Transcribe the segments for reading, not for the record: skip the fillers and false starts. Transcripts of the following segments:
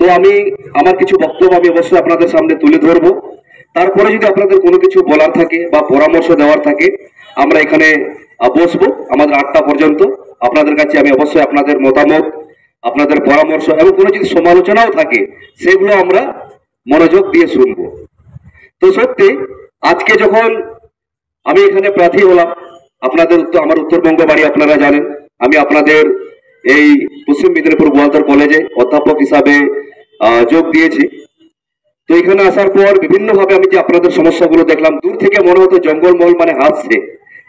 তো আমি আমার কিছু বক্তব্য আমি অবশ্যই আপনাদের সামনে তুলে ধরবো। তারপরে যদি আপনাদের কোনো কিছু বলার থাকে বা পরামর্শ দেওয়ার থাকে, আমরা এখানে বসবো আমাদের 8টা পর্যন্ত। আপনাদের কাছে আমি অবশ্যই আপনাদের মতামত, আপনাদের পরামর্শ এবং কোনো যদি সমালোচনাও থাকে সেগুলো আমরা মনোযোগ দিয়ে শুনবো। তো সত্যি আজকে যখন আমি এখানে প্রার্থী হলাম, আপনাদের আমার উত্তরবঙ্গ বাড়ি আপনারা জানেন, আমি আপনাদের এই পশ্চিম মেদিনীপুর গোয়ালতর কলেজে অধ্যাপক হিসাবে যোগ দিয়েছি। তো এখানে আসার পর বিভিন্ন ভাবে আমি যে আপনাদের সমস্যাগুলো দেখলাম, দূর থেকে মনে হতো জঙ্গলমহল মানে হাসছে,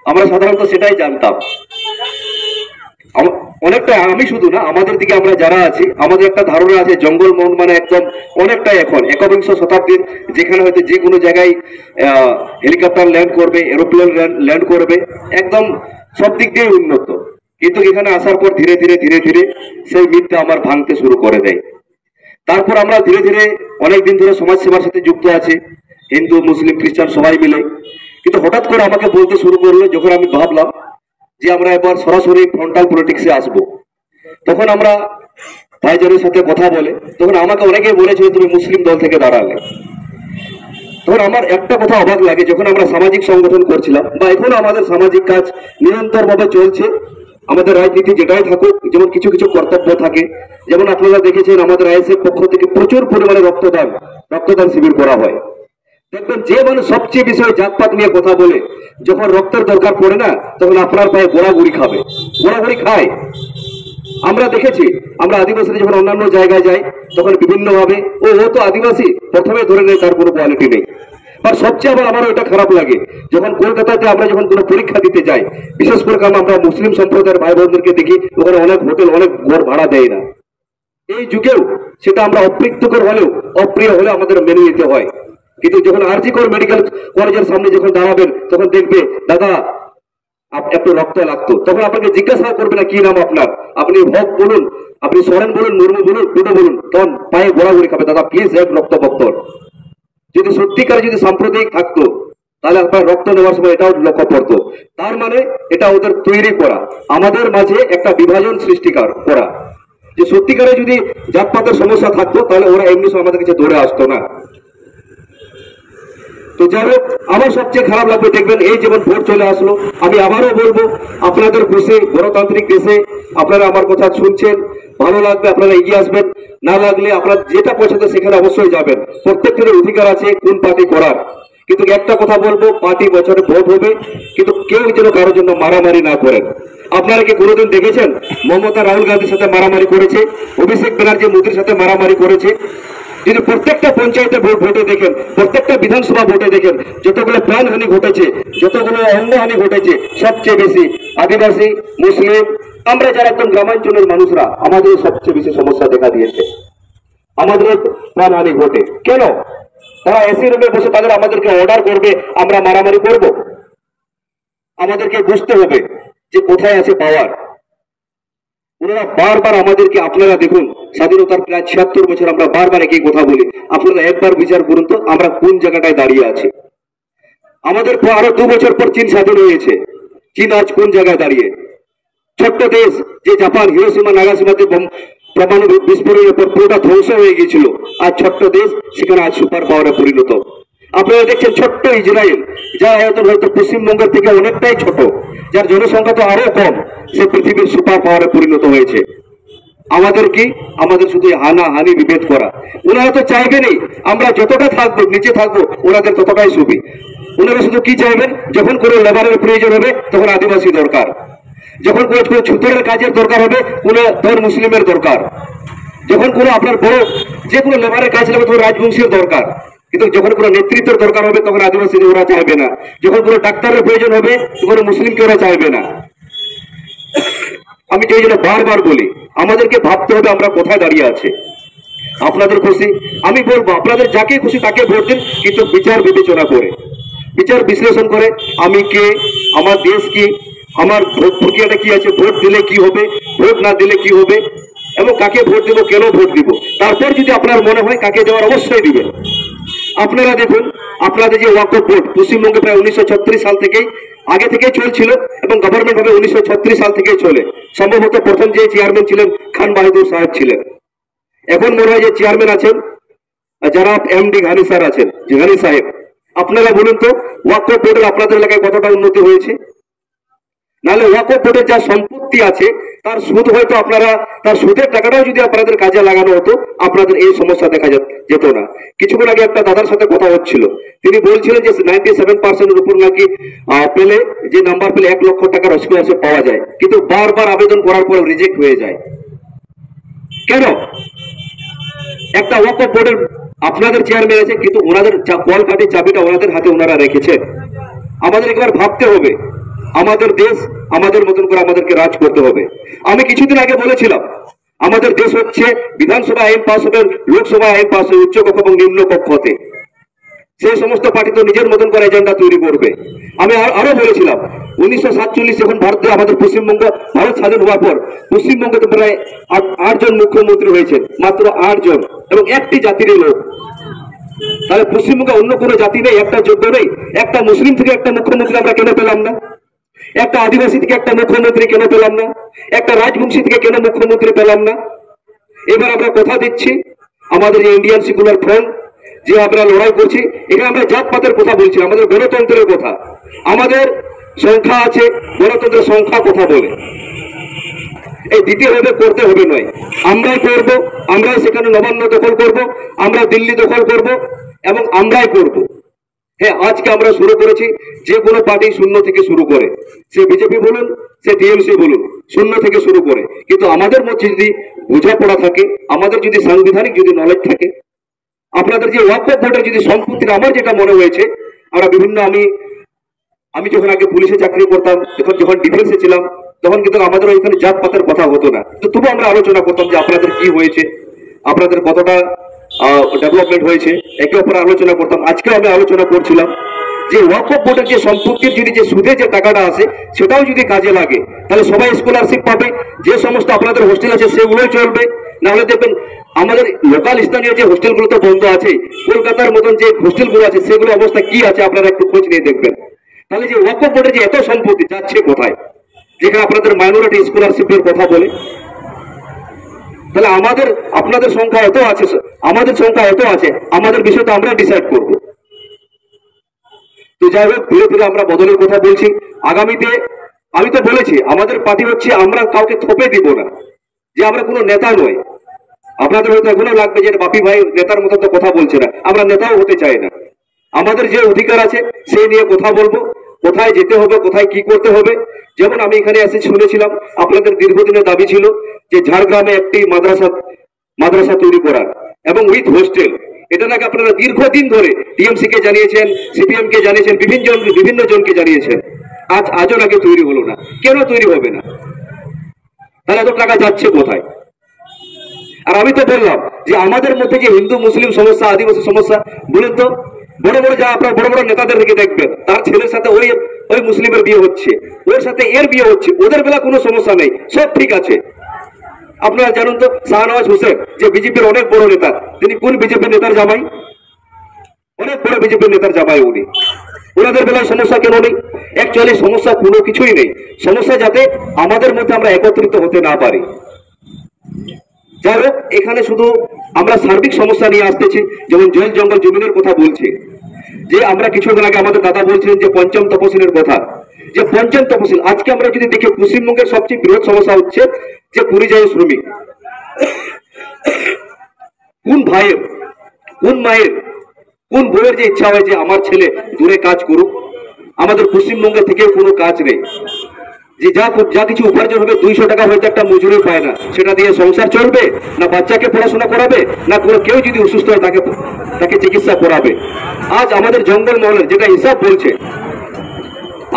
আমরা সাধারণত সেটাই জানতাম। অনেকটা আমি শুধু না, আমাদের দিকে আমরা যারা আছি আমাদের একটা ধারণা আছে জঙ্গলমহল মানে একদম অনেকটাই এখন একবিংশ শতাব্দীর, যেখানে হয়তো যে কোনো জায়গায় হেলিকপ্টার ল্যান্ড করবে, এরোপ্লেন ল্যান্ড করবে, একদম সব দিক দিয়ে উন্নত। কিন্তু এখানে আসার পর ধীরে ধীরে ধীরে ধীরে সেই মিথটা আমার ভাঙতে শুরু করে দেয়। তারপর আমরা ধীরে ধীরে অনেকদিন ধরে সমাজ সেবার সাথে যুক্ত আছি, হিন্দু মুসলিম খ্রিস্টান সবাই মিলে। কিন্তু হঠাৎ করে আমাকে বলতে শুরু করলো, যখন আমি ভাবলাম যে আমরা এবার সরাসরি ফ্রন্টাল পলিটিক্সে আসবো, তখন আমরা ভাইজানের সাথে কথা বলে তখন আমাকে অনেকেই বলেছিল তুমি মুসলিম দল থেকে দাঁড়ালে। তখন আমার একটা কথা অবাক লাগে, যখন আমরা সামাজিক সংগঠন করছিলাম বা এখনো আমাদের সামাজিক কাজ নিরন্তর ভাবে চলছে, আমাদের রাজনীতি যেটাই থাকুক, যেমন কিছু কিছু কর্তব্য থাকে, যেমন আপনারা দেখেছেন আমাদের আইএসএফ পক্ষ থেকে প্রচুর পরিমাণে রক্তদান শিবির করা হয়। দেখবেন যে মানুষ সবচেয়ে বিষয়ে জাতপাত নিয়ে কথা বলে, যখন রক্তের দরকার পড়ে না তখন আপনার পায়ে গোড়াগুড়ি খায়। আমরা দেখেছি, আমরা আদিবাসীরা যখন অন্যান্য জায়গায় যাই তখন বিভিন্ন ভাবে ও তো আদিবাসী প্রথমে ধরে নেয়, তার কোনো কোয়ালিটি নেই। আর সবচেয়ে আবার আমারও এটা খারাপ লাগে, যখন কলকাতাতে আমরা যখন কোনো পরীক্ষা দিতে যাই, বিশেষ করে কারণ আমরা মুসলিম সম্প্রদায়ের ভাই বোনদেরকে দেখি ওখানে অনেক হোটেল অনেক ঘর ভাড়া দেয় না। এই যুগেও সেটা আমরা অপ্রীতিকর হলেও অপ্রিয় হলেও আমাদের মেনে নিতে হয়। কিন্তু যখন আরজি কর মেডিকেল কলেজের সামনে যখন দাঁড়াবেন তখন দেখবে দাদা একটু রক্ত লাগতো, তখন আপনাকে জিজ্ঞাসা করবে না কি নাম আপনার, আপনি ভোগ বলুন, আপনি সরেন বলুন, মুর্মু বলুন, টুডু বলুন, তখন পায়ে গোড়াগুড়ি খাবে দাদা প্লিজ এক রক্ত বক্তর। যদি সত্যিকারে যদি সাম্প্রদায়িক থাকতো তাহলে আপনার রক্ত নেওয়ার সময় এটাও লক্ষ্য পড়তো। তার মানে এটা ওদের তৈরি করা, আমাদের মাঝে একটা বিভাজন সৃষ্টি করা। যে সত্যিকারে যদি জাতপাতের সমস্যা থাকতো তাহলে ওরা এমনি সময় আমাদের কাছে দৌড়ে আসতো না। তো যাই হোক, আমার সবচেয়ে খারাপ লাগবে দেখবেন এই যেমন ভোট চলে আসলো, আমি আবারও বলবো আপনাদের খুশি গণতান্ত্রিক দেশে আপনারা আমার কথা শুনছেন, ভালো লাগবে আপনারা এগিয়ে আসবেন, না লাগলে আপনার যেটা পছন্দ সেখানে অবশ্যই যাবেন। প্রত্যেকের অধিকার আছে কোন পার্টি করার, কিন্তু একটা কথা বলবো পার্টি বছরে ভোট হবে, কিন্তু কেউ যেন কারোর জন্য মারামারি না করেন। আপনারা কি কোনোদিন দেখেছেন মমতা রাহুল গান্ধীর সাথে মারামারি করেছে, অভিষেক ব্যানার্জি মোদীর সাথে মারামারি করেছে? যদি প্রত্যেকটা পঞ্চায়েতে ভোটে দেখেন, প্রত্যেকটা বিধানসভা ভোটে দেখেন, যতগুলো প্রাণহানি ঘটেছে, যতগুলো অঙ্গহানি ঘটেছে, সবচেয়ে বেশি আদিবাসী, মুসলিম, আমরা যারা একদম গ্রামাঞ্চলের মানুষরা, আমাদের সবচেয়ে বেশি সমস্যা দেখা দিয়েছে, আমাদের প্রাণহানি ঘটে। কেন? তারা এসি রুমে বসে তাদের আমাদেরকে অর্ডার করবে, আমরা মারামারি করব? আমাদেরকে বুঝতে হবে যে কোথায় আছে পাওয়ার। ওনারা বারবার আমাদেরকে, আপনারা দেখুন স্বাধীনতার প্রায় ৭৬ বছর আমরা বারবার একই কথা বলি, আপনারা একবার বিচার করুন তো আমরা কোন জায়গাটায় দাঁড়িয়ে আছি। আমাদের আরো 2 বছর পর চীন স্বাধীন হয়েছে, চীন আজ কোন জায়গায় দাঁড়িয়ে? ছোট্ট দেশ যে জাপান হিরোশিমা নাগাসাকিতে পরমাণু বিস্ফোরণের পর পুরোটা ধ্বংস হয়ে গিয়েছিল, আজ ছোট্ট দেশ সেখানে আজ সুপার পাওয়ারে পরিণত। আপনারা দেখছেন ছোট্ট ইসরায়েল, যা আয়তন হয়তো পশ্চিমবঙ্গের থেকে অনেকটাই ছোট, যার জনসংখ্যা তো আরো কম, সে পৃথিবীর সুপার পাওয়ারে পরিণত হয়েছে। আমাদের কি? আমাদের শুধু হানাহানি বিভেদ করা। ওনারা তো চাইবেনই আমরা যতটা থাকবো নিচে থাকবো, ওনাদের ততটাই সুবি। ওনারা শুধু কি চাইবেন, যখন কোনো লেবারের প্রয়োজন হবে তখন আদিবাসী দরকার, যখন কোনো ছুতরের কাজের দরকার হবে কোনো ধর মুসলিমের দরকার, যখন কোনো আপনার বড় যে কোনো লেবারের কাজ লাগবে তখন রাজবংশীর দরকার। কিন্তু যখন কোনো নেতৃত্বের দরকার হবে তখন আদিবাসী ওরা চাইবে না, যখন কোনো ডাক্তারের প্রয়োজন হবে তখন মুসলিমকে ওরা চাইবে না। আমি এই জন্য বারবার বলি আমাদেরকে ভাবতে হবে আমরা কোথায় দাঁড়িয়ে আছি। আপনাদের খুশি, আমি বলবো আপনাদের যাকে খুশি তাকে ভোট দিন, কিন্তু বিচার বিবেচনা করে, বিচার বিশ্লেষণ করে আমি কে, আমার দেশ কি, আমার ভোট প্রক্রিয়াটা কি আছে, ভোট দিলে কি হবে, ভোট না দিলে কি হবে, এবং কাকে ভোট দিব, কেন ভোট দিব। তারপর যদি আপনার মনে হয় কাকে দেওয়ার অবশ্যই দিবেন। আপনারা দেখুন আপনাদের যে ওয়াকফ বোর্ড পশ্চিমবঙ্গে প্রায় 1936 সাল থেকেই আগে থেকেই চলছিল এবং গভর্নমেন্ট ভাবে 1936 সাল থেকেই চলে। সম্ভবত প্রথম যে চেয়ারম্যান ছিলেন খান বাহাদুর সাহেব ছিলেন। এখন মনে হয় যে চেয়ারম্যান আছেন যারা এমডি ঘানি স্যার আছেন, যে ঘানি সাহেব, আপনারা বলুন তো ওয়াকফ বোর্ডের আপনাদের এলাকায় কতটা উন্নতি হয়েছে? নাহলে ওয়াকফ বোর্ডের যা সম্পত্তি আছে তার সুদ হয়তো আপনারা, তার সুদের টাকাটাও যদি আপনাদের কাজে লাগানো হতো আপনাদের এই সমস্যা দেখা যেত না। কিছুক্ষণ আগে একটা দাদার সাথে কথা হচ্ছিল, তিনি বলছিলেন যে 97% উপর নাকি পেলে, যে নাম্বার পেলে 1 লক্ষ টাকার স্কলারশিপ পাওয়া যায়, কিন্তু বারবার আবেদন করার পর রিজেক্ট হয়ে যায়। কেন? একটা ওয়াকফ বোর্ডের আপনাদের চেয়ারম্যান আছে, কিন্তু ওনাদের কলকাঠি চাবিটা ওনাদের হাতে ওনারা রেখেছেন। আমাদের একবার ভাবতে হবে, আমাদের দেশ আমাদের মতন করে আমাদেরকে রাজ করতে হবে। আমি কিছুদিন আগে বলেছিলাম আমাদের দেশ হচ্ছে বিধানসভা আইন পাস হবে, লোকসভা আইন পাস হবে উচ্চ কক্ষ এবং নিম্ন কক্ষতে। সেই সমস্ত পার্টি তো নিজের মতন করে এজেন্ডা তৈরি করবে। আমি আরো বলেছিলাম 1947 যখন ভারতে আমাদের পশ্চিমবঙ্গ ভারত স্বাধীন হওয়ার পর পশ্চিমবঙ্গে তো প্রায় 8 জন মুখ্যমন্ত্রী হয়েছে, মাত্র 8 জন, এবং একটি জাতিরই লোক। তাহলে পশ্চিমবঙ্গে অন্য কোনো জাতি নেই, একটা যোগ্য নেই? একটা মুসলিম থেকে একটা মুখ্যমন্ত্রী আমরা কেন পেলাম না? একটা আদিবাসী থেকে একটা মুখ্যমন্ত্রী কেন পেলাম না? একটা রাজবংশী থেকে কেন মুখ্যমন্ত্রী পেলাম না? এবার আমরা কথা দিচ্ছি আমাদের যে ইন্ডিয়ান সেকুলার ফ্রন্ট, যে আমরা লড়াই করছি, এখানে আমরা জাতপাতের কথা বলছি, আমাদের গণতন্ত্রের কথা, আমাদের সংখ্যা আছে, গণতন্ত্রের সংখ্যা কথা বলে। এই দিতে হবে, করতে হবে নয়, আমরাই করব, আমরাই সেখানে নবান্ন দখল করব, আমরা দিল্লি দখল করব এবং আমরাই করব। হ্যাঁ, আজকে আমরা শুরু করেছি, যে কোনো পার্টি শূন্য থেকে শুরু করে, সে বিজেপি বলুন, সে টিএমসি বলুন, শূন্য থেকে শুরু করে। কিন্তু আমাদের মধ্যে যদি বোঝাপড়া থাকে, আমাদের যদি সাংবিধানিক যদি নলেজ থাকে, আপনাদের যে ওয়াকফ বোর্ডের যদি সম্পত্তির, আমার যেটা মনে হয়েছে, আমরা বিভিন্ন, আমি যখন আগে পুলিশে চাকরি করতাম, যখন ডিফেন্সে ছিলাম, তখন কিন্তু আমাদের ওইখানে জাতপাতের কথা হতো না, তো তবু আমরা আলোচনা করতাম যে আপনাদের কি হয়েছে, আপনাদের কতটা ডেভেলপমেন্ট হয়েছে, একে অপরে আলোচনা করতাম। আজকে আমি আলোচনা করছিলাম যে ওয়াকফ বোর্ডের যে সম্পত্তির যদি যে সুদে যে টাকাটা আছে সেটাও যদি কাজে লাগে, তাহলে সবাই স্কলারশিপ পাবে। যে সমস্ত আপনাদের হোস্টেল আছে সেগুলোই চলবে। নাহলে দেখবেন আমাদের লোকাল স্থানীয় যে হোস্টেলগুলো তো বন্ধ আছে, কলকাতার মতন যে হোস্টেলগুলো আছে সেগুলো অবস্থা কি আছে আপনারা একটু খোঁজ নিয়ে দেখবেন। তাহলে যে ওয়াকফ বোর্ডের যে এত সম্পত্তি যাচ্ছে কোথায়, যেখানে আপনাদের মাইনরিটি স্কলারশিপের কথা বলে, তাহলে আমাদের আপনাদের সংখ্যা এত আছে, আমাদের সংখ্যা এত আছে, আমাদের বিষয়টা আমরা ডিসাইড করব। তো যাই হোক, ধীরে ধীরে আমরা বদলের কথা বলছি। আগামীতে আমি তো বলেছি আমাদের পার্টি হচ্ছে, আমরা কাউকে থপে দিব না, যে আমরা কোনো নেতা নয়। আপনাদের হয়তো এখনো লাগবে যে বাপি ভাই নেতার মতো তো কথা বলছে না, আমরা নেতাও হতে চাই না। আমাদের যে অধিকার আছে সেই নিয়ে কথা বলবো, কোথায় যেতে হবে, কোথায় কি করতে হবে। যেমন আমি এখানে এসে শুনেছিলাম আপনাদের দীর্ঘদিনের দাবি ছিল যে ঝাড়গ্রামে একটি মাদ্রাসা তৈরি করার এবং উইথ হোস্টেল। এটা নাকি আপনারা দীর্ঘদিন ধরে টিএমসি কে জানিয়েছেন, সিপিএম কে জানিয়েছেন, বিভিন্ন জনকে জানিয়েছেন, আজও নাকি তৈরি হলো না। কেন তৈরি হবে না? তাহলে এত টাকা যাচ্ছে কোথায়? আর আমি তো বললাম যে আমাদের মধ্যে যে হিন্দু মুসলিম সমস্যা, আদিবাসী সমস্যা, বলুন তো, বড় বড় যা আপনার বড় বড় নেতাদের দিকে দেখবেন, তার ছেলের সাথে ওই মুসলিমের বিয়ে হচ্ছে, ওর সাথে এর বিয়ে হচ্ছে, ওদের বেলা কোনো সমস্যা নেই, সব ঠিক আছে। আপনারা জানুন তো, শাহনওয়াজ হোসেন যে বিজেপির অনেক বড় নেতা, তিনি কোন বিজেপির নেতার জামাই? অনেক বড় বিজেপির নেতার জামাই উনি। ওনাদের বেলায় সমস্যা কেন নেই? অ্যাকচুয়ালি সমস্যা কোনো কিছুই নেই, সমস্যা যাতে আমাদের মধ্যে আমরা একত্রিত হতে না পারি। যাই হোক, এখানে শুধু আমরা সার্বিক সমস্যা নিয়ে আসতেছি, যেমন জল জঙ্গল জমিনের কথা বলছি, যে আমরা কিছুদিন আগে আমাদের দাদা বলছিলেন যে পঞ্চম তপশিলের কথা, যে পঞ্চম তপশিল আজকে আমরা যদি দেখি পশ্চিমবঙ্গের সবচেয়ে বৃহৎ সমস্যা হচ্ছে যে পরিযায়ী শ্রমিক। কোন ভাইয়ের, কোন মায়ের, কোন বউয়ের যে ইচ্ছা হয় যে আমার ছেলে দূরে কাজ করুক? আমাদের পশ্চিমবঙ্গে থেকে কোনো কাজ নেই, যে যা কিছু উপার্জন হবে 200 টাকা হয়তো একটা মজুরি পায় না, সেটা দিয়ে সংসার চলবে না, বাচ্চাকে পড়াশোনা করাবে না, কোনো কেউ যদি অসুস্থ হয় তাকে চিকিৎসা করাবে। আজ আমাদের জঙ্গলমহলের যেটা হিসাব বলছে,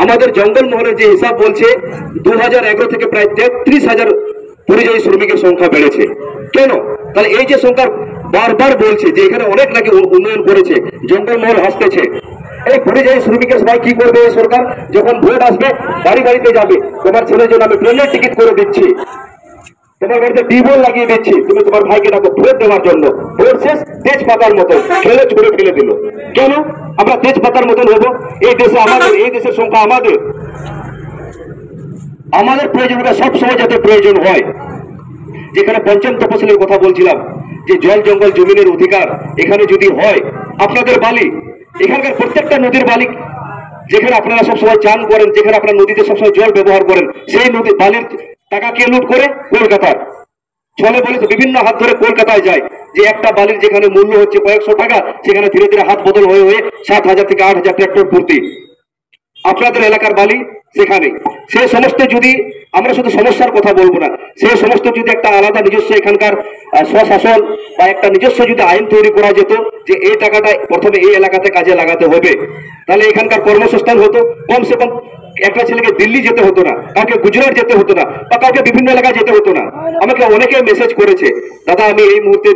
আমাদের জঙ্গলমহলের যে হিসাব বলছে 2011 থেকে প্রায় 33,000 পরিযায়ী শ্রমিকের সংখ্যা বেড়েছে। কেন? তাহলে এই যে সংখ্যা বারবার বলছে যে এখানে অনেক নাকি উন্নয়ন করেছে, জঙ্গলমহল হাসতেছে। এই পরিযায়ী শ্রমিকের সবাই কি করবে? এই সরকার যখন ভোট আসবে বাড়ি বাড়িতে যাবে, তোমার ছেলের জন্য আমি ট্রেনের টিকিট করে দিচ্ছি, তোমার বাড়িতে টিউবওয়েল লাগিয়ে দিচ্ছি, তুমি তোমার ভাইকে ডাকো ভোট দেওয়ার জন্য। ভোট শেষ, তেজপাতার মতন খেলে ছুড়ে ফেলে দিল। কেন আমরা তেজপাতার মতন হবো? এই দেশে আমাদের, এই দেশের সংখ্যা আমাদের প্রয়োজন হবে সবসময় যাতে প্রয়োজন হয়, যেখানে পঞ্চম তপশিলের কথা বলছিলাম, যে জল জঙ্গল জমিনের অধিকার এখানে যদি হয়, আপনাদের বালি, এখানকার প্রত্যেকটা নদীর বালি, যেখানে আপনারা সবসময় চান করেন, যেখানে আপনারা নদীতে সবসময় জল ব্যবহার করেন, সেই নদী বালির টাকা কে লুট করে? কলকাতার ছলে বলে তো বিভিন্ন হাত ধরে কলকাতায় যায়, যে একটা বালির যেখানে মূল্য হচ্ছে কয়েকশো টাকা, সেখানে ধীরে ধীরে হাত বদল হয়ে হয়ে 7,000 থেকে 8,000 ট্রাক্টর প্রতি। আপনাদের এলাকার বালি সেখানে, সে সমস্ত যদি আমরা শুধু সমস্যার কথা বলবো না, সে সমস্ত যদি একটা আলাদা নিজস্ব এখানকার স্বশাসন বা একটা নিজস্ব যদি আইন তৈরি করা যেত, যে এই টাকাটা প্রথমে এই এলাকাতে কাজে লাগাতে হবে, তাহলে এখানকার কর্মসংস্থান হতো। কমসে কম একটা ছেলেকে দিল্লি যেতে হতো না, কাউকে গুজরাট যেতে হতো না, বা কাউকে বিভিন্ন এলাকায় যেতে হতো না। আমাকে অনেকে মেসেজ করেছে, দাদা আমি এই মুহূর্তে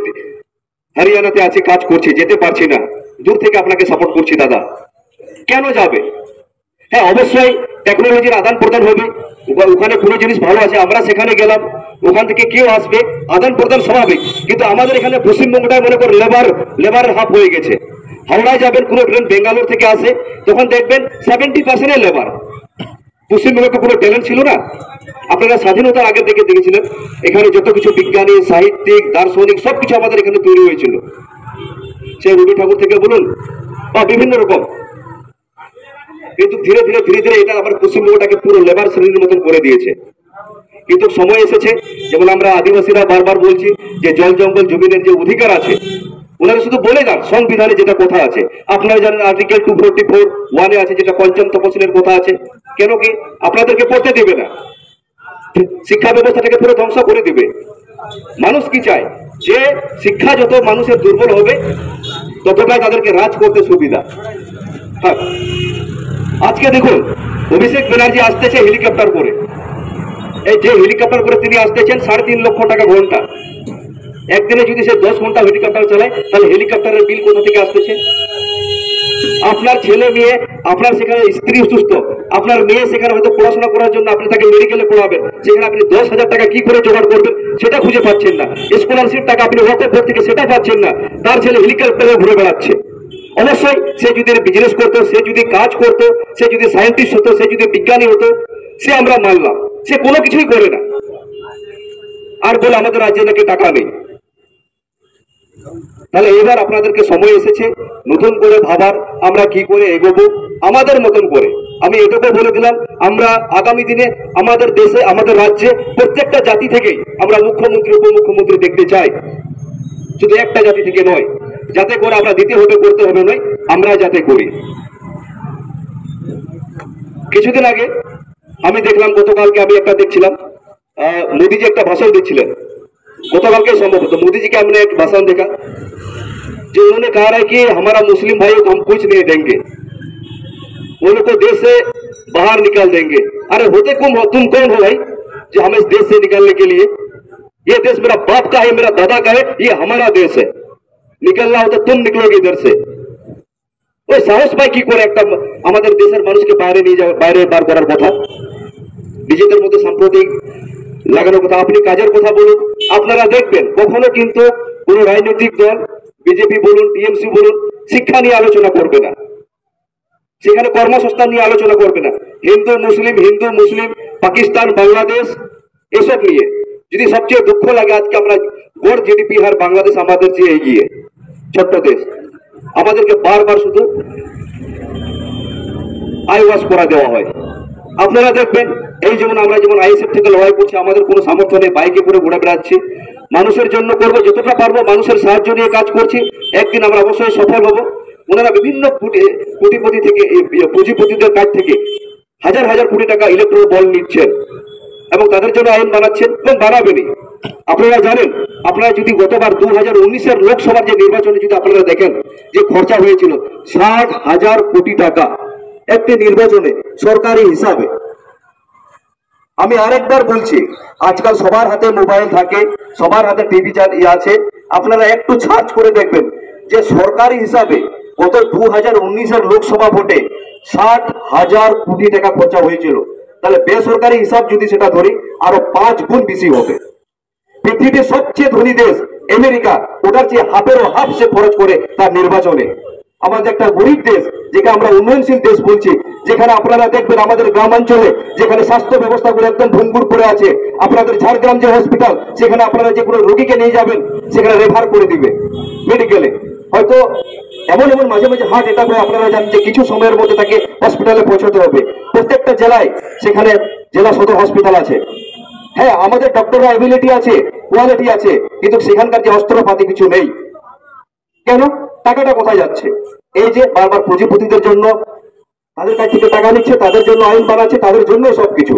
হরিয়ানাতে আছি, কাজ করছি, যেতে পারছি না, দূর থেকে আপনাকে সাপোর্ট করছি দাদা। কেন যাবে? হ্যাঁ, অবশ্যই টেকনোলজির আদান প্রদান হবে, ওখানে কোনো জিনিস ভালো আছে, আমরা সেখানে গেলাম, ওখান থেকে কেউ আসবে, আদান প্রদান স্বাভাবিক। কিন্তু আমাদের এখানে পশ্চিমবঙ্গটায় মনে করেন লেবারের হাফ হয়ে গেছে। হাওড়ায় যাবেন, কোনো ট্রেন বেঙ্গালোর থেকে আসে, তখন দেখবেন 70% লেবার। পশ্চিমবঙ্গে কোনো ট্যালেন্ট ছিল না। আপনারা স্বাধীনতার আগে থেকে দেখেছিলেন এখানে যত কিছু বিজ্ঞানী, সাহিত্যিক, দার্শনিক সবকিছু আমাদের এখানে তৈরি হয়েছিল, সে রবি ঠাকুর থেকে বলুন বা বিভিন্ন রকম। কিন্তু ধীরে ধীরে ধীরে ধীরে এটা আবার পশ্চিমবঙ্গটাকে পুরো লেবার শ্রেণীর মতন করে দিয়েছে। কিন্তু সময় এসেছে, যেমন আমরা আদিবাসীরা বারবার বলছি যে জল জঙ্গল জমিনের যে অধিকার আছে, ওনারা শুধু বলে যান সংবিধানে যেটা কথা আছে। আপনারা জানেন আর্টিকেল 244(1) আছে, যেটা পঞ্চম তপশিলের কথা আছে। কেন কি? আপনাদেরকে পড়তে দেবে না, শিক্ষা ব্যবস্থাটাকে পুরো ধ্বংস করে দিবে। মানুষ কি চায়? যে শিক্ষা যত মানুষের দুর্বল হবে, ততটাই তাদেরকে রাজ করতে সুবিধা। হ্যাঁ, আজকে দেখুন অভিষেক ব্যানার্জি আসতেছে হেলিকপ্টার করে, এই যে হেলিকপ্টার করে তিনি আসতেছেন 3.5 লক্ষ টাকা ঘন্টা। একদিনে যদি সে 10 ঘন্টা হেলিকপ্টার চালায়, তাহলে হেলিকপ্টারের বিল কোথা থেকে আসতেছে? আপনার ছেলে মেয়ে, আপনার সেখানে স্ত্রী অসুস্থ, আপনার মেয়ে সেখানে হয়তো পড়াশোনা করার জন্য আপনি তাকে মেডিকেলে পড়াবেন, সেখানে আপনি 10,000 টাকা কি করে জোগাড় করবেন সেটা খুঁজে পাচ্ছেন না। স্কলারশিপ টাকা আপনি ওয়াকফ থেকে সেটা পাচ্ছেন না, তার ছেলে হেলিকপ্টারে ঘুরে বেড়াচ্ছে। অবশ্যই সে যদি বিজনেস করতো, সে যদি কাজ করতো, সে যদি সায়েন্টিস্ট হতো, সে যদি বিজ্ঞানী হতো, সে আমরা মানলাম। সে কোনো কিছুই করে না, আর বলে আমাদের রাজ্যে নাকি টাকা নেই। তাহলে এবার আপনাদেরকে সময় এসেছে নতুন করে ভাবার, আমরা কি করে এগোবো আমাদের মতন করে। আমি এটুকু বলে দিলাম, আমরা আগামী দিনে আমাদের দেশে, আমাদের রাজ্যে প্রত্যেকটা জাতি থেকেই আমরা মুখ্যমন্ত্রী, উপমুখ্যমন্ত্রী দেখতে চাই, শুধু একটা জাতি থেকে নয়, যাতে করে আমরা দিতে হবে করতে হবে নয়, আমরা যাতে করি। কিছুদিন আগে আমি দেখলাম, গতকালকে আমি একটা দেখছিলাম, মোদীজি একটা ভাষণ দিচ্ছিলেন, गतकाल संभवत मोदी जी के हमने एक भाषण देखा जो उन्होंने कहा है कि हमारा मुस्लिम भाइयों को हम कुछ नहीं देंगे, उनको देश से बाहर निकाल देंगे। अरे होते तुम कौन हो भाई जो हमें इस देश से निकालने के लिए? ये देश मेरा बाप का है, मेरा दादा का है, ये हमारा देश है। निकलना हो तो तुम निकलोगे इधर से। ওই সাহস পাই কি করে একটা আমাদের দেশের মানুষকে বাইরে নিয়ে যাওয়া, বাইরে বার করার কথা, নিজেদের মধ্যে সাম্প্রতিক লাগানোর কথা। আপনি কাজের কথা বলুন, আপনারা দেখবেন কখনো কিন্তু কোন রাজনৈতিক দল, বিজেপি বলুন, টিএমসি বলুন, শিক্ষা নিয়ে আলোচনা করবে না, সেখানে কর্মসংস্থান নিয়ে আলোচনা করবে না। হিন্দু মুসলিম, পাকিস্তান, বাংলাদেশ এসব নিয়ে। যদি সবচেয়ে দুঃখ লাগে, আজকে আমরা গড় জিডিপি হার বাংলাদেশ আমাদের চেয়ে এগিয়ে, ছোট্ট দেশ, আমাদেরকে বারবার শুধু আই ওয়াশ করা দেওয়া হয়। আপনারা দেখবেন এই যেমন আমরা যেমন আইএসএফ থেকে লড়াই করছি, আমাদের কোনো সামর্থ্য নেই, বাইকে করে ঘুরে বেড়াচ্ছি, মানুষের জন্য করবো যতটা পারবো, মানুষের সাহায্য নিয়ে কাজ করছি, একদিন আমরা অবশ্যই সফল হব। ওনারা বিভিন্ন কোটিপতি থেকে, পুঁজিপতিদের কাছ থেকে হাজার হাজার কোটি টাকা ইলেকট্রল বল নিচ্ছেন এবং তাদের জন্য আইন বানাচ্ছেন এবং বানাবেনি। আপনারা জানেন, আপনারা যদি গতবার 2019-এর লোকসভার যে নির্বাচনে যদি আপনারা দেখেন যে খরচা হয়েছিল 60,000 কোটি টাকা একটি নির্বাচনে সরকারি হিসাবে। আমি আরেকবার বলছি, আজকাল সবার হাতে মোবাইল থাকে, সবার হাতে টিভি আছে, আপনারা একটু সার্চ করে দেখবেন যে সরকারি হিসাবে গত 2019-এর লোকসভা ভোটে 60,000 কোটি টাকা খরচা হয়েছিল। তাহলে বেসরকারি হিসাব যদি সেটা ধরি আরো 5 গুণ বেশি হবে। পৃথিবীর সবচেয়ে ধনী দেশ আমেরিকা, ওটার চেয়ে হাফেরও হাফ সে খরচ করে তার নির্বাচনে। আমাদের একটা গরিব দেশ, যেটা আমরা উন্নয়নশীল দেশ বলছি, যেখানে আপনারা দেখবেন আমাদের গ্রামাঞ্চলে যেখানে স্বাস্থ্য ব্যবস্থাগুলো একদম ভঙ্গুর পড়ে আছে, আপনাদের ঝাড়গ্রাম যে হসপিটাল সেখানে আপনারা যে কোনো রোগীকে নিয়ে যাবেন সেখানে রেফার করে দিবে মেডিকেলে। হয়তো এমন এমন মাঝে মাঝে হার্ট অ্যাটাক হয়ে আপনারা জানেন যে কিছু সময়ের মধ্যে তাকে হসপিটালে পৌঁছাতে হবে। প্রত্যেকটা জেলায় সেখানে জেলা সদর হসপিটাল আছে। হ্যাঁ, আমাদের ডক্টররা এবিলিটি আছে, কোয়ালিটি আছে, কিন্তু সেখানকার যে অস্ত্রপাতি কিছু নেই। কেন? টাকাটা কোথায় যাচ্ছে? এই যে বারবার পুঁজিপতিদের জন্য তাদের কাছ থেকে টাকা নিচ্ছে, তাদের জন্য আইন বানাচ্ছে, তাদের জন্য সবকিছু।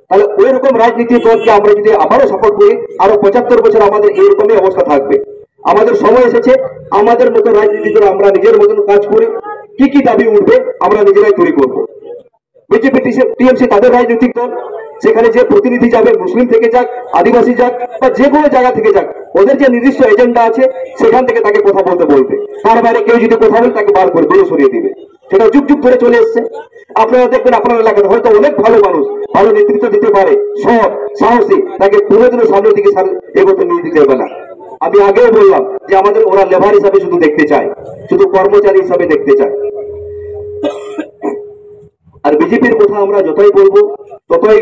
তাহলে ওই রকম রাজনীতি দলকে আমরা যদি আবারও সাপোর্ট করি, আরো 75 বছর আমাদের এইরকমই অবস্থা থাকবে। আমাদের সময় এসেছে আমাদের মতো রাজনীতি করে আমরা নিজের মতন কাজ করে কি কি দাবি উঠবে আমরা নিজেরাই তৈরি করবো। বিজেপি টিএমসি তাদের রাজনৈতিক দল, সেখানে যে প্রতিনিধি যাবে মুসলিম থেকে যাক, আদিবাসী যাক বা যে কোনো জায়গা থেকে যাক, ওদের যে নির্দিষ্ট এজেন্ডা আছে সেখান থেকে তাকে কথা বলতে বলবে। তার বাইরে কেউ যদি কথা বলে তাকে বার করে দূরে সরিয়ে দিবে। সেটা যুগ যুগ ধরে চলে এসছে। আপনারা দেখবেন আপনার এলাকাতে হয়তো অনেক ভালো মানুষ, ভালো নেতৃত্ব দিতে পারে, সৎ সাহসী, তাকে কোনোদিনও সামনের দিকে এগোতে নিয়ে দিতে হবে না। আমি আগেও বললাম যে আমাদের ওরা লেবার হিসাবে শুধু দেখতে চায়, শুধু কর্মচারী হিসাবে দেখতে চায়। আর বিজেপির কথা আমরা যতই বলবো ততই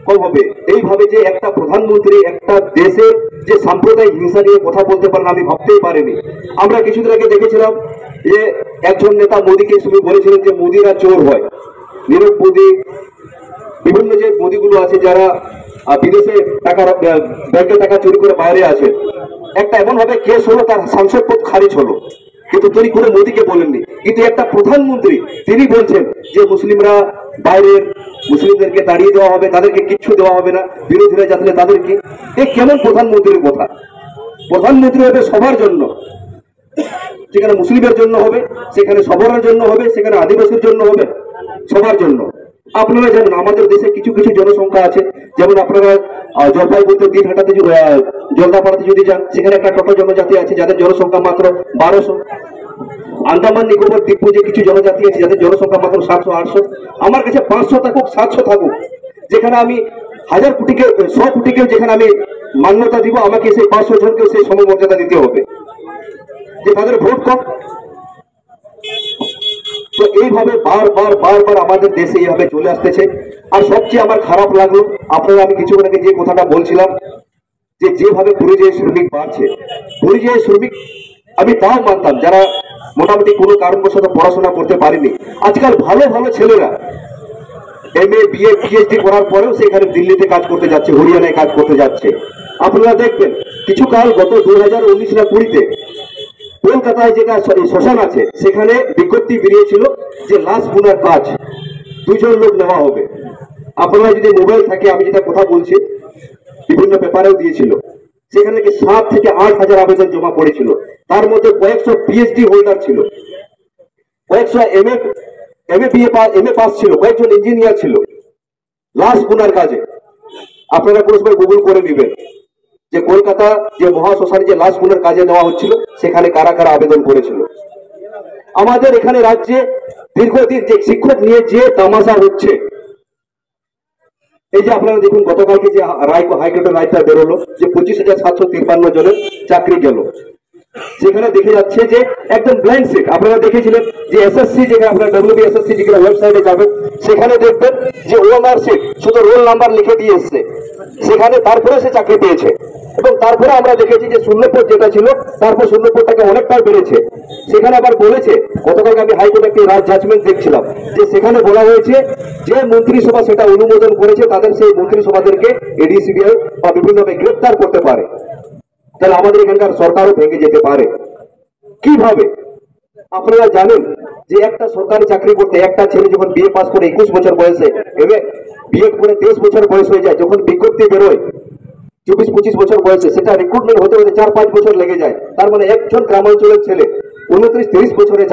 কম হবে। এইভাবে যে একটা প্রধানমন্ত্রী একটা দেশের যে সাম্প্রদায়িক হিংসা নিয়ে কথা বলতে পারেন আমি ভাবতেই পারিনি। আমরা কিছুদিন আগে দেখেছিলাম যে একজন নেতা মোদীকে শুধু বলেছিলেন যে মোদীরা চোর হয়, নীরব মোদী, বিভিন্ন যে মোদীগুলো আছে যারা বিদেশে টাকা ব্যাংকে টাকা চুরি করে বাইরে আছে, একটা এমন ভাবে কেস হলো তার সাংসদ পদ খারিজ হলো, কিন্তু তিনি করে মোদীকে বলেননি। কিন্তু একটা প্রধানমন্ত্রী তিনি বলছেন যে মুসলিমরা বাইরের মুসলিমদেরকে তাড়িয়ে দেওয়া হবে, তাদেরকে কিচ্ছু দেওয়া হবে না, বিরোধীরা যাতে তাদেরকে। এ কেমন প্রধানমন্ত্রীর কথা? প্রধানমন্ত্রী হবে সবার জন্য, যেখানে মুসলিমের জন্য হবে, সেখানে সবরের জন্য হবে, সেখানে আদিবাসীর জন্য হবে, সবার জন্য। আপনারা জানেন আমাদের দেশে কিছু কিছু জনসংখ্যা আছে, যেমন আপনারা জলপাইগুড়িতে দিনহাটাতে জলদাপাড়াতে যদি যান, সেখানে একটা টোটো জনজাতি আছে যাদের জনসংখ্যা মাত্র 1200। আন্দামান নিকোবর দ্বীপপুঞ্জে কিছু জনজাতি আছে যাদের জনসংখ্যা মাত্র 700-800। আমার কাছে 500 থাকুক 700 থাকুক, যেখানে আমি 1000 কোটিকে 100 কোটিকেও যেখানে আমি মান্যতা দিব, আমাকে সেই 500 জনকেও সেই সমমর্যাদা দিতে হবে যে তাদের ভোট কম। তো এইভাবে বারবার বারবার আমাদের দেশে এইভাবে চলে আসতেছে। আর সবচেয়ে আমার খারাপ লাগলো, আপনারা আমি কিছুক্ষণ আগে যে কথাটা বলছিলাম যে যেভাবে পরিযায়ী শ্রমিক বাড়ছে, পরিযায়ী শ্রমিক আমি তাও মানতাম যারা মোটামুটি কোনো কারণবশত পড়াশোনা করতে পারেনি। আজকাল ভালো ভালো ছেলেরা MA BA PhD করার পরেও সেখানে দিল্লিতে কাজ করতে যাচ্ছে, হরিয়ানায় কাজ করতে যাচ্ছে। আপনারা দেখবেন কিছু কাল গত 2019 না 20-তে কলকাতায় যেটা শ্মশান আছে সেখানে বিজ্ঞপ্তি বেরিয়েছিল যে লাশ বোনার কাজ 2 জন লোক নেওয়া হবে। আপনারা যদি মোবাইল থাকে, আমি যেটা কথা বলছি বিভিন্ন পেপারেও দিয়েছিল, সেখানে 7 থেকে 8 হাজার আবেদন জমা পড়েছিল। তার মধ্যে কয়েকশো PhD হোল্ডার ছিল, কয়েকশো MA পাস ছিল, কয়েকজন ইঞ্জিনিয়ার ছিল লাশ বোনার কাজে। আপনারা কোনো সময় গুগল করে নেবেন যে কলকাতা যে মহাশ্মশানে যে লাশ বোনার কাজে নেওয়া হচ্ছিল সেখানে কারা কারা আবেদন করেছিল। আমাদের এখানে রাজ্যে দীর্ঘদিন যে শিক্ষক নিয়ে যে তামাশা হচ্ছে, এই যে আপনারা দেখুন গতকালকে যে হাইকোর্টের রায়টা বেরোলো যে 25,753 জনের চাকরি গেল, সেখানে দেখে যাচ্ছে যে একদম ব্ল্যাঙ্ক সিট। আপনারা দেখেছিলেন যে এসএসসি যেখানে আপনারা WBSSC যেখানে ওয়েবসাইটে যাবেন সেখানে দেখবেন যে ওএমআর সিট শুধু রোল নাম্বার লিখে দিয়ে এসছে সেখানে, তারপরে সে চাকরি পেয়েছে। এবং তারপরে আমরা দেখেছি যে শূন্যপদ যেটা ছিল তারপর শূন্যপদটাকে অনেকটাই বেড়েছে। সেখানে আবার বলেছে, গতকালকে আমি হাইকোর্টে একটি জাজমেন্ট দেখছিলাম যে সেখানে বলা হয়েছে যে মন্ত্রিসভা সেটা অনুমোদন করেছে তাদের সেই মন্ত্রিসভাদেরকে ADCBI বা বিভিন্নভাবে গ্রেপ্তার করতে পারে। তাহলে আমাদের এখানকার সরকারও ভেঙে যেতে পারে। কিভাবে? আপনারা জানেন যে একটা সরকারি চাকরি করতে একটা ছেলে যখন BA পাস করে 21 বছর বয়সে, BEd করে 23 বছর বয়স হয়ে যায়, যখন বিজ্ঞপ্তি বেরোয় 24-25 বছর বয়সে, সেটা রিক্রুটমেন্ট হতে হতে 4-5 বছর লেগে যায়। তার মানে একজন গ্রামাঞ্চলের ছেলে 29-30 বছরে